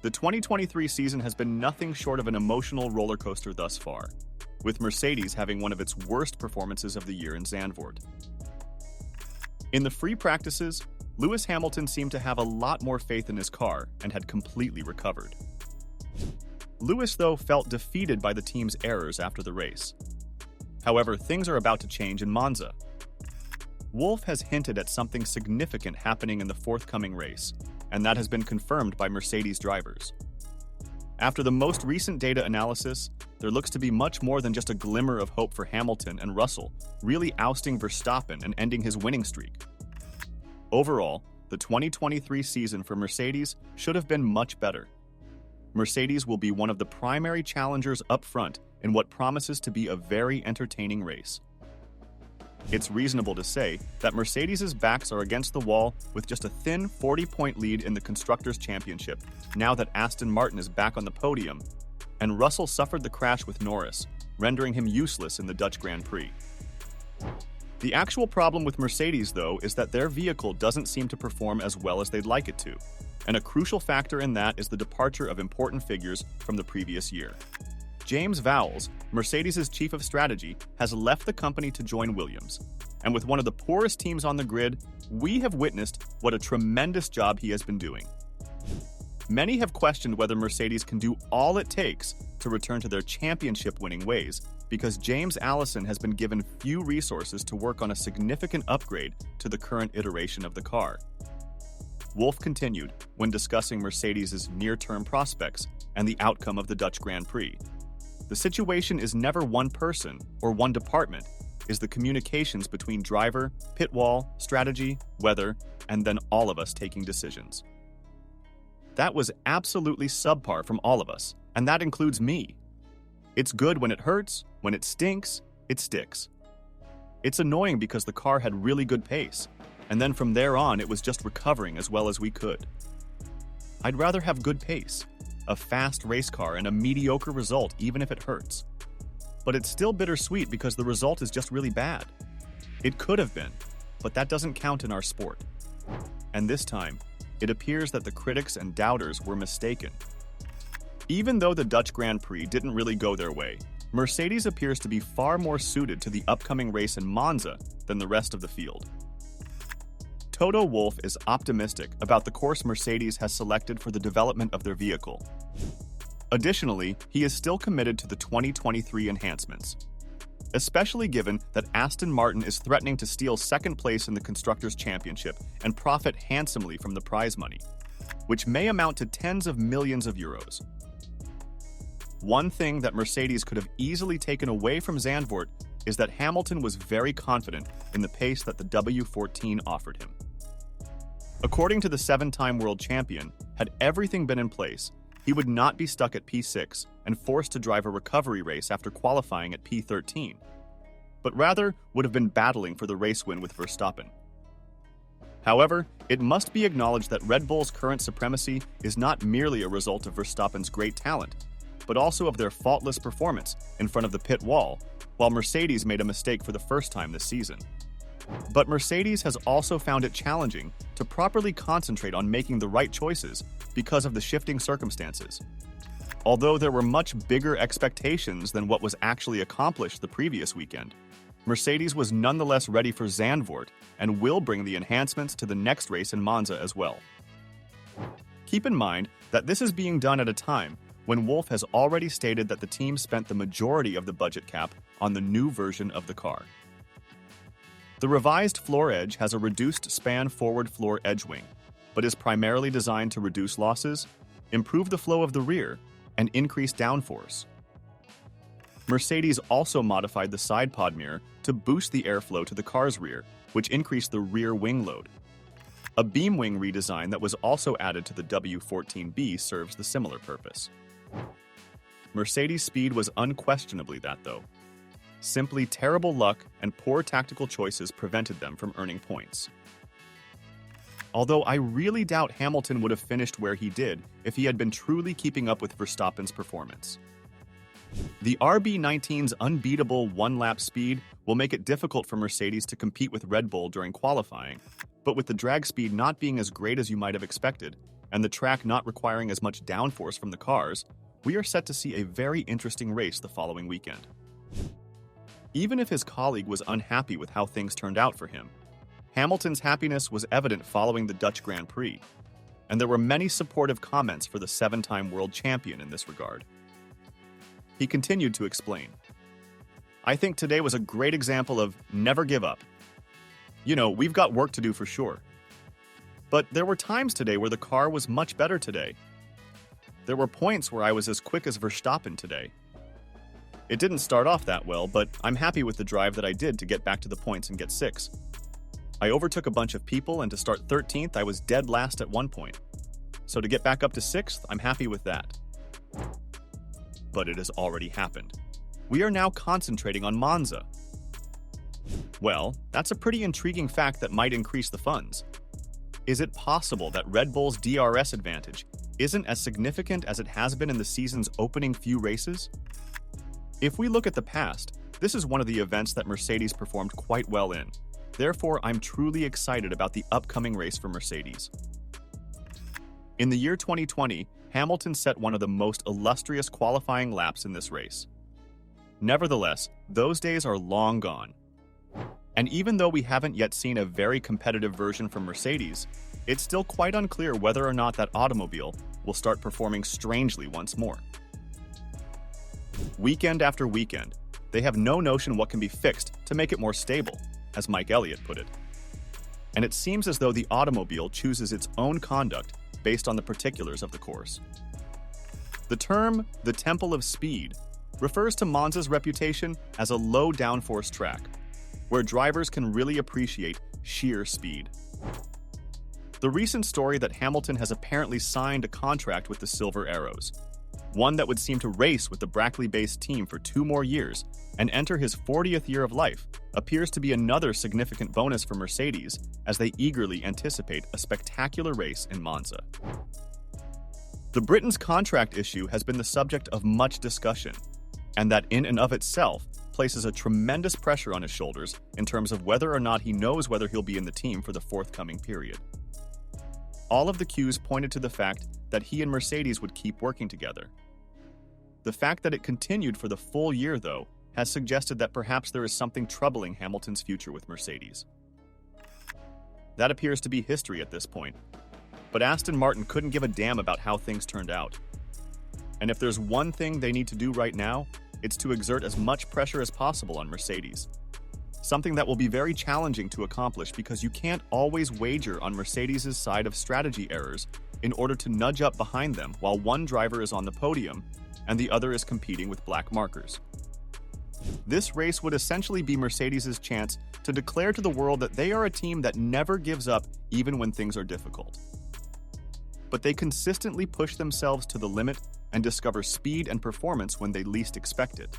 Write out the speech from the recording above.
The 2023 season has been nothing short of an emotional roller coaster thus far, with Mercedes having one of its worst performances of the year in Zandvoort. In the free practices, Lewis Hamilton seemed to have a lot more faith in his car and had completely recovered. Lewis, though, felt defeated by the team's errors after the race. However, things are about to change in Monza. Wolff has hinted at something significant happening in the forthcoming race, and that has been confirmed by Mercedes drivers. After the most recent data analysis, there looks to be much more than just a glimmer of hope for Hamilton and Russell, really ousting Verstappen and ending his winning streak. Overall, the 2023 season for Mercedes should have been much better. Mercedes will be one of the primary challengers up front in what promises to be a very entertaining race. It's reasonable to say that Mercedes' backs are against the wall with just a thin 40-point lead in the Constructors' Championship, now that Aston Martin is back on the podium, and Russell suffered the crash with Norris, rendering him useless in the Dutch Grand Prix. The actual problem with Mercedes, though, is that their vehicle doesn't seem to perform as well as they'd like it to, and a crucial factor in that is the departure of important figures from the previous year. James Vowles, Mercedes' chief of strategy, has left the company to join Williams, and with one of the poorest teams on the grid, we have witnessed what a tremendous job he has been doing. Many have questioned whether Mercedes can do all it takes to return to their championship-winning ways, because James Allison has been given few resources to work on a significant upgrade to the current iteration of the car. Wolff continued when discussing Mercedes' near-term prospects and the outcome of the Dutch Grand Prix. The situation is never one person or one department, it's the communications between driver, pit wall, strategy, weather, and then all of us taking decisions. That was absolutely subpar from all of us, and that includes me. It's good when it hurts, when it stinks, it sticks. It's annoying because the car had really good pace, and then from there on it was just recovering as well as we could. I'd rather have good pace, a fast race car, and a mediocre result even if it hurts. But it's still bittersweet because the result is just really bad. It could have been, but that doesn't count in our sport. And this time, it appears that the critics and doubters were mistaken. Even though the Dutch Grand Prix didn't really go their way, Mercedes appears to be far more suited to the upcoming race in Monza than the rest of the field. Toto Wolff is optimistic about the course Mercedes has selected for the development of their vehicle. Additionally, he is still committed to the 2023 enhancements, especially given that Aston Martin is threatening to steal second place in the Constructors' Championship and profit handsomely from the prize money, which may amount to tens of millions of euros. One thing that Mercedes could have easily taken away from Zandvoort is that Hamilton was very confident in the pace that the W14 offered him. According to the seven-time world champion, had everything been in place, he would not be stuck at P6 and forced to drive a recovery race after qualifying at P13, but rather would have been battling for the race win with Verstappen. However, it must be acknowledged that Red Bull's current supremacy is not merely a result of Verstappen's great talent, but also of their faultless performance in front of the pit wall, while Mercedes made a mistake for the first time this season. But Mercedes has also found it challenging to properly concentrate on making the right choices because of the shifting circumstances. Although there were much bigger expectations than what was actually accomplished the previous weekend, Mercedes was nonetheless ready for Zandvoort and will bring the enhancements to the next race in Monza as well. Keep in mind that this is being done at a time when Wolff has already stated that the team spent the majority of the budget cap on the new version of the car. The revised floor edge has a reduced span forward floor edge wing, but is primarily designed to reduce losses, improve the flow of the rear, and increase downforce. Mercedes also modified the side pod mirror to boost the airflow to the car's rear, which increased the rear wing load. A beam wing redesign that was also added to the W14B serves the similar purpose. Mercedes' speed was unquestionably that, though. Simply terrible luck and poor tactical choices prevented them from earning points. Although I really doubt Hamilton would have finished where he did if he had been truly keeping up with Verstappen's performance. The RB19's unbeatable one-lap speed will make it difficult for Mercedes to compete with Red Bull during qualifying, but with the drag speed not being as great as you might have expected, and the track not requiring as much downforce from the cars, we are set to see a very interesting race the following weekend. Even if his colleague was unhappy with how things turned out for him, Hamilton's happiness was evident following the Dutch Grand Prix, and there were many supportive comments for the seven-time world champion in this regard. He continued to explain, "I think today was a great example of never give up. You know, we've got work to do for sure. But there were times today where the car was much better today. There were points where I was as quick as Verstappen today. It didn't start off that well, but I'm happy with the drive that I did to get back to the points and get 6. I overtook a bunch of people, and to start 13th, I was dead last at one point. So to get back up to 6th, I'm happy with that." But it has already happened. We are now concentrating on Monza. Well, that's a pretty intriguing fact that might increase the funds. Is it possible that Red Bull's DRS advantage isn't as significant as it has been in the season's opening few races? If we look at the past, this is one of the events that Mercedes performed quite well in. Therefore, I'm truly excited about the upcoming race for Mercedes. In the year 2020, Hamilton set one of the most illustrious qualifying laps in this race. Nevertheless, those days are long gone. And even though we haven't yet seen a very competitive version from Mercedes, it's still quite unclear whether or not that automobile will start performing strangely once more. Weekend after weekend, they have no notion what can be fixed to make it more stable, as Mike Elliott put it. And it seems as though the automobile chooses its own conduct based on the particulars of the course. The term, the Temple of Speed, refers to Monza's reputation as a low downforce track, where drivers can really appreciate sheer speed. The recent story that Hamilton has apparently signed a contract with the Silver Arrows, one that would seem to race with the Brackley-based team for 2 more years and enter his 40th year of life, appears to be another significant bonus for Mercedes as they eagerly anticipate a spectacular race in Monza. The Britain's contract issue has been the subject of much discussion, and that in and of itself places a tremendous pressure on his shoulders in terms of whether or not he knows whether he'll be in the team for the forthcoming period. All of the cues pointed to the fact that he and Mercedes would keep working together. The fact that it continued for the full year, though, has suggested that perhaps there is something troubling Hamilton's future with Mercedes. That appears to be history at this point, but Aston Martin couldn't give a damn about how things turned out. And if there's one thing they need to do right now, it's to exert as much pressure as possible on Mercedes. Something that will be very challenging to accomplish because you can't always wager on Mercedes' side of strategy errors in order to nudge up behind them while one driver is on the podium and the other is competing with black markers. This race would essentially be Mercedes' chance to declare to the world that they are a team that never gives up even when things are difficult. But they consistently push themselves to the limit and discover speed and performance when they least expect it.